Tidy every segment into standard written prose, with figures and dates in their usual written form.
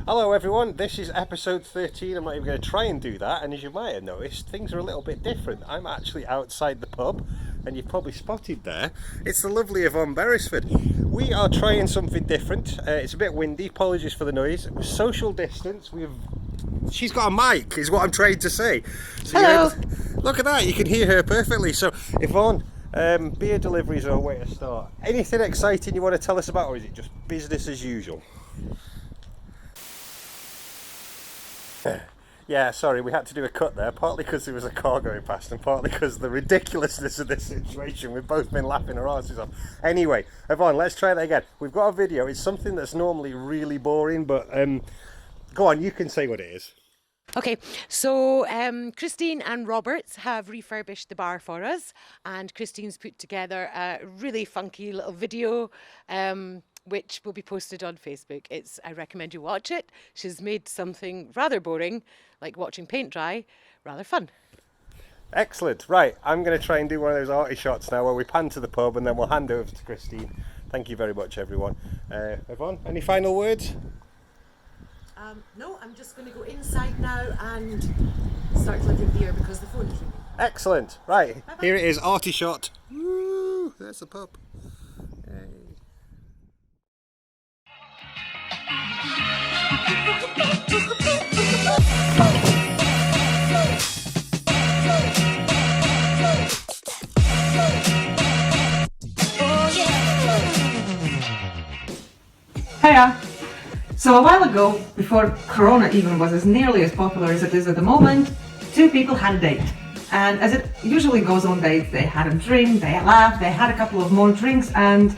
Hello everyone, this is episode 13. I'm not even going to try and do that, and as you might have noticed, things are a little bit different. I'm actually outside the pub, and you've probably spotted there, it's the lovely Yvonne Beresford. We are trying something different. It's a bit windy, apologies for the noise. Social distance, she's got a mic, is what I'm trying to say. So hello! Look at that, you can hear her perfectly. So Yvonne, beer deliveries are a way to start. Anything exciting you want to tell us about, or is it just business as usual? Yeah, sorry, we had to do a cut there, partly because there was a car going past and partly because of the ridiculousness of this situation. We've both been laughing our asses off. Anyway, Yvonne, let's try that again. We've got a video. It's something that's normally really boring, but go on, you can say what it is. Okay, so Kristine and Robert have refurbished the bar for us, and Kristine's put together a really funky little video which will be posted on Facebook. I recommend you watch it. She's made something rather boring, like watching paint dry, rather fun. Excellent. Right, I'm going to try and do one of those arty shots now where we pan to the pub and then we'll hand over to Kristine. Thank you very much, everyone. Yvonne, any final words? No, I'm just going to go inside now and start delivering beer because the phone is ringing. Excellent. Right, Bye-bye. Here it is, arty shot. Woo, there's the pub. Hey. Hiya! So a while ago, before Corona even was as nearly as popular as it is at the moment, two people had a date. And as it usually goes on dates, they had a drink, they laughed, they had a couple of more drinks, and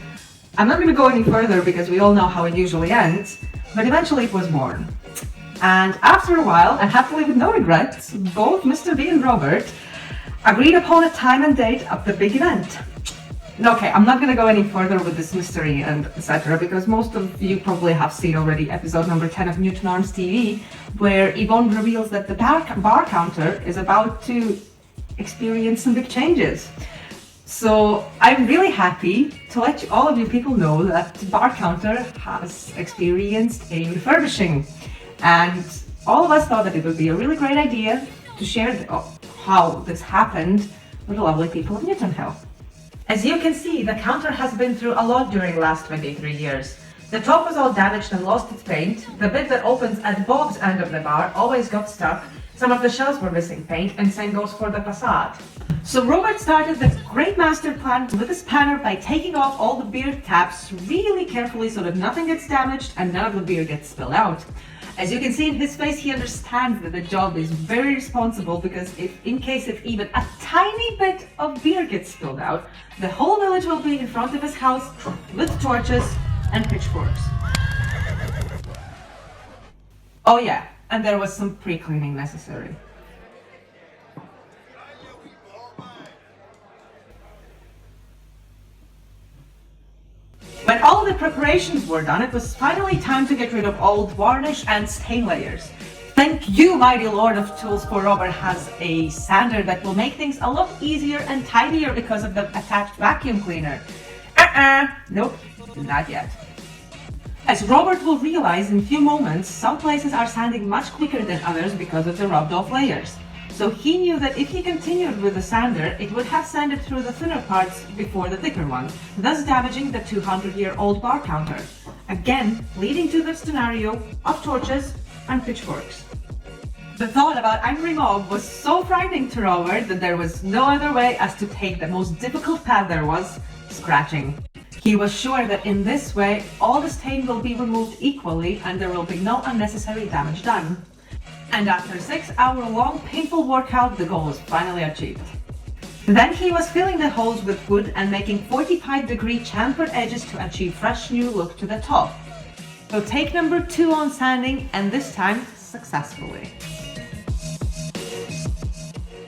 I'm not going to go any further because we all know how it usually ends, but eventually it was born. And after a while, and happily with no regrets, both Mr. B and Robert agreed upon a time and date of the big event. Okay, I'm not going to go any further with this mystery and etc. because most of you probably have seen already episode number 10 of Newton Arms TV, where Yvonne reveals that the bar counter is about to experience some big changes. So I'm really happy to let all of you people know that the bar counter has experienced a refurbishing, and all of us thought that it would be a really great idea to share how this happened with the lovely people of Newton Hill. As you can see, the counter has been through a lot during the last 23 years. The top was all damaged and lost its paint, the bit that opens at Bob's end of the bar always got stuck, some of the shelves were missing paint, and same goes for the facade. So Robert started the great master plan with a spanner by taking off all the beer taps really carefully so that nothing gets damaged and none of the beer gets spilled out. As you can see in his face, he understands that the job is very responsible because if even a tiny bit of beer gets spilled out, the whole village will be in front of his house with torches and pitchforks. Oh yeah, and there was some pre-cleaning necessary. When all the preparations were done, it was finally time to get rid of old varnish and stain layers. Thank you, mighty lord of tools, for Robert has a sander that will make things a lot easier and tidier because of the attached vacuum cleaner. Nope, not yet. As Robert will realize in a few moments, some places are sanding much quicker than others because of the rubbed off layers. So he knew that if he continued with the sander, it would have sanded through the thinner parts before the thicker ones, thus damaging the 200-year-old bar counter. Again, leading to the scenario of torches and pitchforks. The thought about angry mob was so frightening to Robert that there was no other way as to take the most difficult path there was, scratching. He was sure that in this way, all the stain will be removed equally and there will be no unnecessary damage done. And after a 6-hour-long painful workout, the goal was finally achieved. Then he was filling the holes with wood and making 45-degree chamfered edges to achieve fresh new look to the top. So take number 2 on sanding, and this time successfully.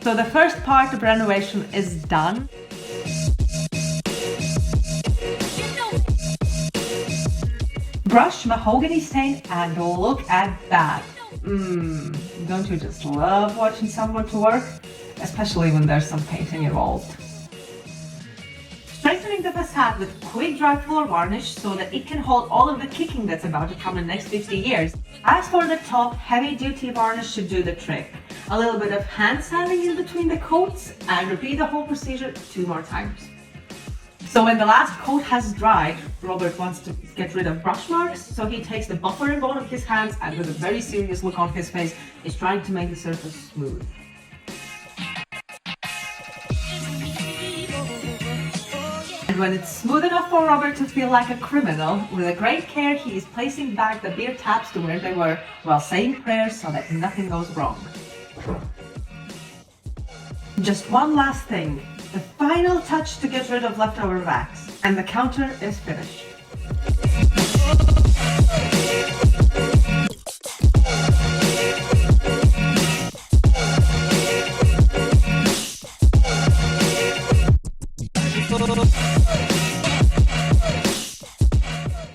So the first part of renovation is done. Brush mahogany stain and look at that. Don't you just love watching someone to work? Especially when there's some painting involved. Strengthening the facade with quick dry floor varnish so that it can hold all of the kicking that's about to come in the next 50 years. As for the top, heavy duty varnish should do the trick. A little bit of hand sanding in between the coats and repeat the whole procedure 2 more times. So when the last coat has dried, Robert wants to get rid of brush marks, so he takes the buffer in both of his hands and with a very serious look on his face is trying to make the surface smooth. And when it's smooth enough for Robert to feel like a criminal, with a great care he is placing back the beer taps to where they were while saying prayers so that nothing goes wrong. Just one last thing, the final touch to get rid of leftover wax, and the counter is finished.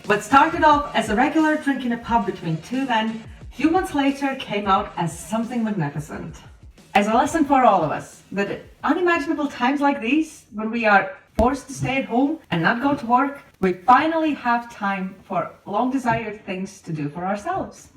What started off as a regular drink in a pub between 2 men, a few months later came out as something magnificent. As a lesson for all of us, that at unimaginable times like these, when we are forced to stay at home and not go to work, we finally have time for long desired things to do for ourselves.